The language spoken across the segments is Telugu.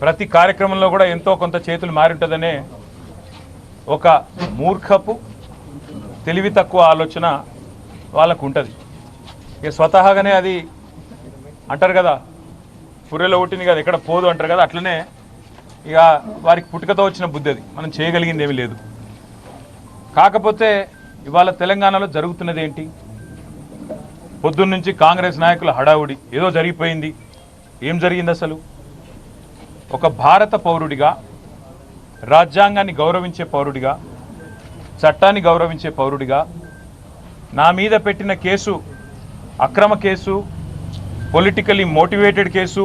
ప్రతి కార్యక్రమంలో కూడా ఎంతో కొంత చేతులు మారి ఉంటుందనే ఒక మూర్ఖపు తెలివి తక్కువ ఆలోచన వాళ్ళకు ఉంటుంది. ఇక స్వతహాగానే అది అంటారు కదా, పుర్రెలో పుట్టింది కదా ఎక్కడ పోదు అంటారు కదా, అట్లనే ఇక వారికి పుట్టుకతో వచ్చిన బుద్ధి అది, మనం చేయగలిగింది ఏమీ లేదు. కాకపోతే ఇవాళ తెలంగాణలో జరుగుతున్నది ఏంటి? పొద్దున్న నుంచి కాంగ్రెస్ నాయకుల హడావుడి, ఏదో జరిగిపోయింది. ఏం జరిగింది అసలు? ఒక భారత పౌరుడిగా, రాజ్యాంగాన్ని గౌరవించే పౌరుడిగా, చట్టాన్ని గౌరవించే పౌరుడిగా నా మీద పెట్టిన కేసు అక్రమ కేసు, పొలిటికలీ మోటివేటెడ్ కేసు,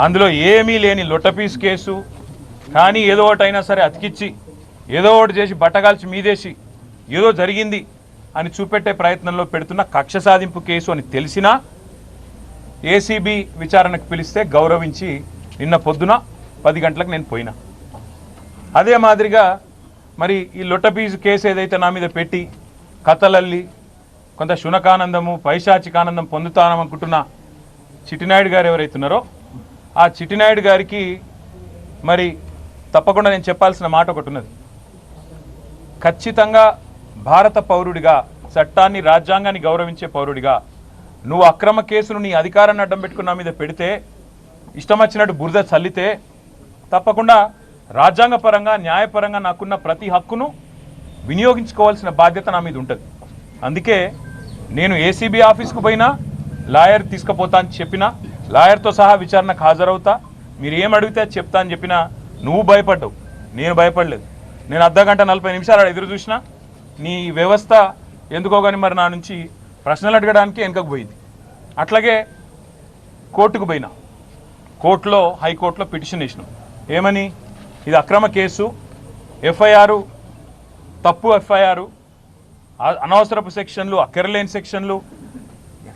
అందులో ఏమీ లేని లొట్టపీస్ కేసు. కానీ ఏదో ఒకటైనా సరే అతికిచ్చి, ఏదో ఒకటి చేసి బట్టగాల్చి మీదేసి ఏదో జరిగింది అని చూపెట్టే ప్రయత్నంలో పెడుతున్న కక్ష సాధింపు కేసు అని తెలిసినా ఏసీబీ విచారణకు పిలిస్తే గౌరవించి నిన్న పొద్దున 10 గంటలకు నేను పోయినా. అదే మాదిరిగా మరి ఈ లొట్టపీసు కేసు ఏదైతే నా మీద పెట్టి కథలల్లి కొంత శునకానందము, పైశాచికానందం పొందుతాననుకుంటున్న చిట్టినాయుడు గారు ఎవరైతున్నారో ఆ చిట్టినాయుడు గారికి మరి తప్పకుండా నేను చెప్పాల్సిన మాట ఒకటి ఉన్నది. ఖచ్చితంగా భారత పౌరుడిగా, చట్టాన్ని రాజ్యాంగాన్ని గౌరవించే పౌరుడిగా నువ్వు అక్రమ కేసును నీ అధికారాన్ని అడ్డం పెట్టుకుని నా మీద పెడితే, ఇష్టం వచ్చినట్టు బురద చల్లితే తప్పకుండా రాజ్యాంగపరంగా, న్యాయపరంగా నాకున్న ప్రతి హక్కును వినియోగించుకోవాల్సిన బాధ్యత నా మీద ఉంటుంది. అందుకే నేను ఏసీబీ ఆఫీస్కు పోయినా లాయర్ తీసుకుపోతా అని చెప్పినా, లాయర్తో సహా విచారణకు హాజరవుతా, మీరు ఏం అడిగితే చెప్తా అని చెప్పినా నువ్వు భయపడ్డావు, నేను భయపడలేదు. నేను అర్ధగంట 40 నిమిషాలు ఎదురు చూసినా నీ వ్యవస్థ ఎందుకో కానీ మరి నా నుంచి ప్రశ్నలు అడగడానికి వెనుకకు పోయింది. అట్లాగే కోర్టుకు పోయినా, కోర్టులో హైకోర్టులో పిటిషన్ వేసినాం. ఏమని? ఇది అక్రమ కేసు, ఎఫ్ఐఆర్ తప్పు, ఎఫ్ఐఆర్ అనవసరపు సెక్షన్లు, అక్కరలేని సెక్షన్లు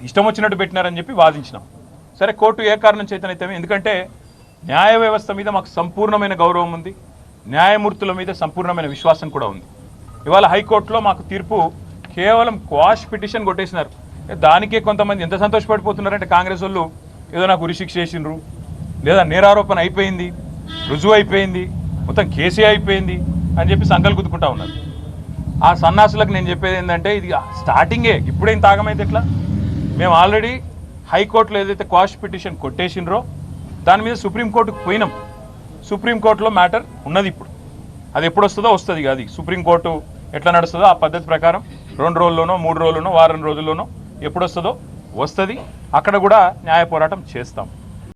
ఇష్టం వచ్చినట్టు పెట్టినారని చెప్పి వాదించినాం. సరే, కోర్టు ఏ కారణం చేతనైతే, ఎందుకంటే న్యాయ వ్యవస్థ మీద మాకు సంపూర్ణమైన గౌరవం ఉంది, న్యాయమూర్తుల మీద సంపూర్ణమైన విశ్వాసం కూడా ఉంది. ఇవాళ హైకోర్టులో మాకు తీర్పు కేవలం క్వాష్ పిటిషన్ కొట్టేసినారు. దానికే కొంతమంది ఎంత సంతోషపడిపోతున్నారంటే, కాంగ్రెస్ వాళ్ళు ఏదో నాకు ఉరిశిక్ష చేసినారు, లేదా నేరారోపణ అయిపోయింది, రుజువు అయిపోయింది, మొత్తం కేసే అయిపోయింది అని చెప్పి సంకలు గుద్దుకుంటా ఉన్నారు. ఆ సన్నాసులకు నేను చెప్పేది ఏంటంటే, ఇది స్టార్టింగే, ఇప్పుడేం తాగమైతే ఎట్లా? మేము ఆల్రెడీ హైకోర్టులో ఏదైతే క్వాష్ పిటిషన్ కొట్టేసినరో దాని మీద సుప్రీంకోర్టుకు పోయినాం. సుప్రీంకోర్టులో మ్యాటర్ ఉన్నది. ఇప్పుడు అది ఎప్పుడు వస్తుందో వస్తుంది. అది సుప్రీంకోర్టు ఎట్లా నడుస్తుందో ఆ పద్ధతి ప్రకారం 2 రోజుల్లోనో 3 రోజుల్లోనో వారం రోజుల్లోనో ఎప్పుడు వస్తుందో వస్తుంది. అక్కడ కూడా న్యాయ పోరాటం చేస్తాం.